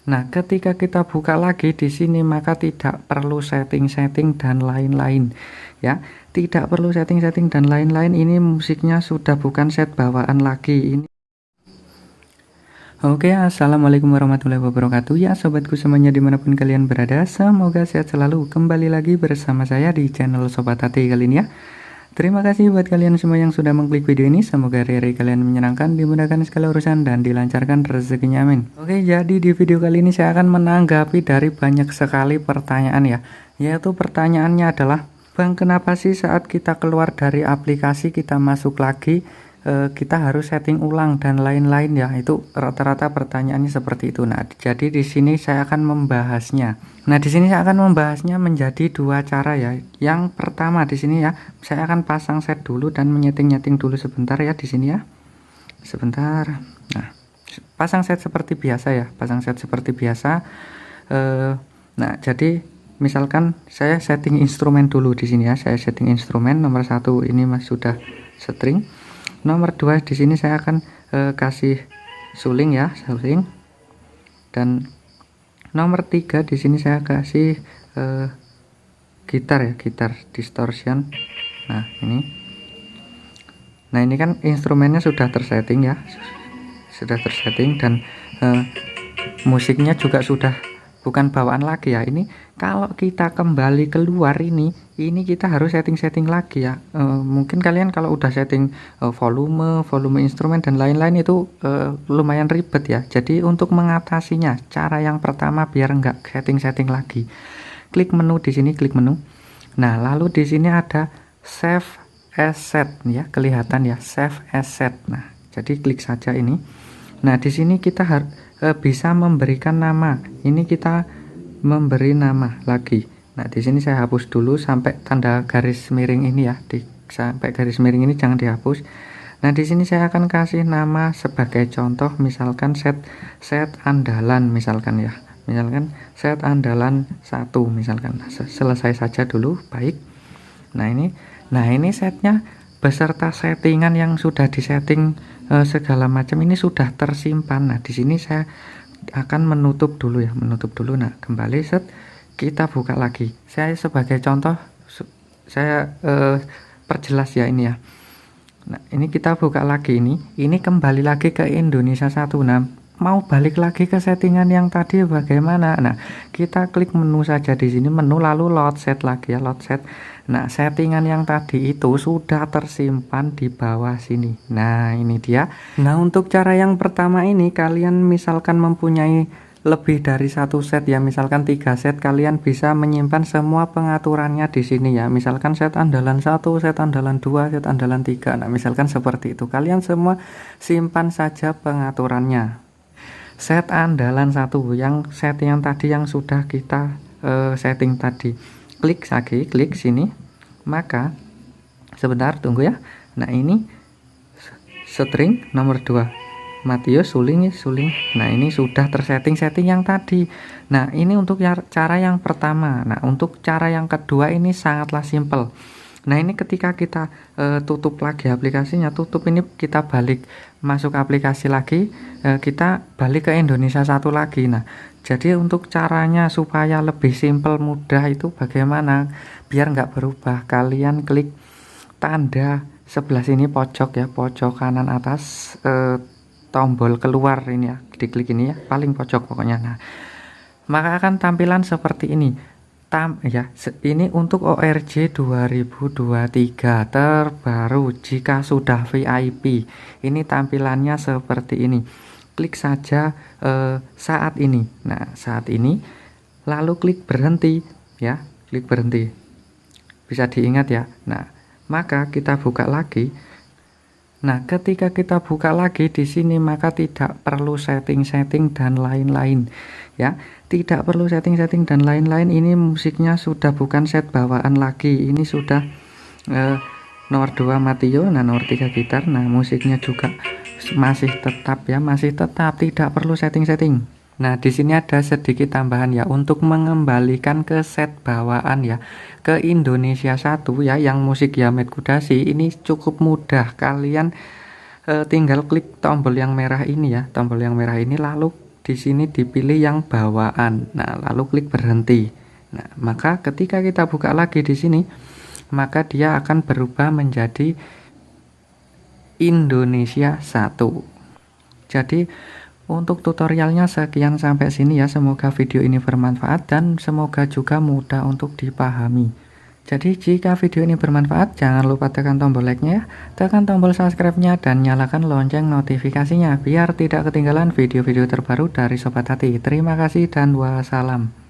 Nah, ketika kita buka lagi di sini maka tidak perlu setting-setting dan lain-lain ya. Tidak perlu setting-setting dan lain-lain. Ini musiknya sudah bukan set bawaan lagi. Oke, assalamualaikum warahmatullahi wabarakatuh ya sobatku semuanya dimanapun kalian berada. Semoga sehat selalu. Kembali lagi bersama saya di channel Sobat Hati kali ini ya. Terima kasih buat kalian semua yang sudah mengklik video ini. Semoga hari-hari kalian menyenangkan, dimudahkan segala urusan, dan dilancarkan rezekinya, amin. Oke, jadi di video kali ini saya akan menanggapi dari banyak sekali pertanyaan ya. Yaitu pertanyaannya adalah, Bang, kenapa sih saat kita keluar dari aplikasi kita masuk lagi, kita harus setting ulang dan lain-lain ya. Itu rata-rata pertanyaannya seperti itu. Nah, jadi di sini saya akan membahasnya. Nah, di sini saya akan membahasnya menjadi dua cara ya. Yang pertama di sini ya, saya akan pasang set dulu dan menyeting-nyeting dulu sebentar ya di sini ya. Sebentar. Nah, pasang set seperti biasa ya, pasang set seperti biasa. Nah, jadi misalkan saya setting instrumen dulu di sini ya. Saya setting instrumen nomor 1 ini Mas sudah string. Nomor 2 di sini saya akan kasih suling ya, suling. Dan nomor 3 di sini saya kasih gitar ya, gitar distortion. Nah, ini. Nah, ini kan instrumennya sudah tersetting ya. Sudah tersetting dan musiknya juga sudah bukan bawaan lagi ya. Ini kalau kita kembali keluar ini kita harus setting-setting lagi ya. Mungkin kalian kalau udah setting volume instrumen dan lain-lain itu lumayan ribet ya. Jadi untuk mengatasinya, cara yang pertama biar enggak setting-setting lagi, klik menu di sini, klik menu. Nah, lalu di sini ada save asset ya, kelihatan ya, save asset. Nah, jadi klik saja ini. Nah, di sini kita bisa memberikan nama. Ini kita memberi nama lagi. Nah, di sini saya hapus dulu sampai tanda garis miring ini ya. Sampai garis miring ini jangan dihapus. Nah, di sini saya akan kasih nama sebagai contoh, misalkan set andalan misalkan ya. Misalkan set andalan 1 misalkan. Selesai saja dulu, baik. Nah, ini setnya beserta settingan yang sudah disetting segala macam ini sudah tersimpan. Nah, di sini saya akan menutup dulu ya, menutup dulu. Nah, kembali set, kita buka lagi. Saya sebagai contoh saya perjelas ya ini ya. Nah, ini kita buka lagi ini kembali lagi ke Indonesia 1. Nah, mau balik lagi ke settingan yang tadi bagaimana? Nah, kita klik menu saja di sini, menu lalu load set lagi ya, load set. Nah, settingan yang tadi itu sudah tersimpan di bawah sini. Nah, ini dia. Nah, untuk cara yang pertama ini kalian misalkan mempunyai lebih dari satu set ya, misalkan 3 set, kalian bisa menyimpan semua pengaturannya di sini ya. Misalkan set andalan 1, set andalan 2, set andalan 3. Nah, misalkan seperti itu. Kalian semua simpan saja pengaturannya. Set andalan 1 yang setting yang tadi yang sudah kita setting tadi. Klik lagi, klik sini. Maka sebentar tunggu ya. Nah, ini string nomor 2. Matius suling. Nah, ini sudah tersetting setting yang tadi. Nah, ini untuk cara yang pertama. Nah, untuk cara yang kedua ini sangatlah simple. Nah, ini ketika kita tutup lagi aplikasinya, tutup ini kita balik masuk aplikasi lagi, kita balik ke Indonesia 1 lagi. Nah, jadi untuk caranya supaya lebih simple mudah itu bagaimana biar nggak berubah, kalian klik tanda sebelah sini pojok ya, pojok kanan atas, tombol keluar ini ya, diklik ini ya, paling pojok pokoknya. Nah, maka akan tampilan seperti ini. Ya, ini untuk ORJ 2023 terbaru. Jika sudah VIP, ini tampilannya seperti ini. Klik saja saat ini. Nah, saat ini, lalu klik berhenti ya, klik berhenti. Bisa diingat ya. Nah, maka kita buka lagi. Nah, ketika kita buka lagi di sini maka tidak perlu setting-setting dan lain-lain ya. Tidak perlu setting-setting dan lain-lain. Ini musiknya sudah bukan set bawaan lagi. Ini sudah nomor 2 Matio, nah nomor 3 gitar. Nah, musiknya juga masih tetap ya, masih tetap, tidak perlu setting-setting. Nah, di sini ada sedikit tambahan ya untuk mengembalikan ke set bawaan ya, ke Indonesia 1 ya, yang musik Yamed Kudasi. Ini cukup mudah. Kalian tinggal klik tombol yang merah ini ya, tombol yang merah ini, lalu di sini dipilih yang bawaan. Nah, lalu klik berhenti. Nah, maka ketika kita buka lagi di sini, maka dia akan berubah menjadi Indonesia 1. Jadi untuk tutorialnya sekian sampai sini ya. Semoga video ini bermanfaat dan semoga juga mudah untuk dipahami. Jadi jika video ini bermanfaat, jangan lupa tekan tombol like-nya, tekan tombol subscribe-nya, dan nyalakan lonceng notifikasinya biar tidak ketinggalan video-video terbaru dari Sobat Hati. Terima kasih dan wassalam.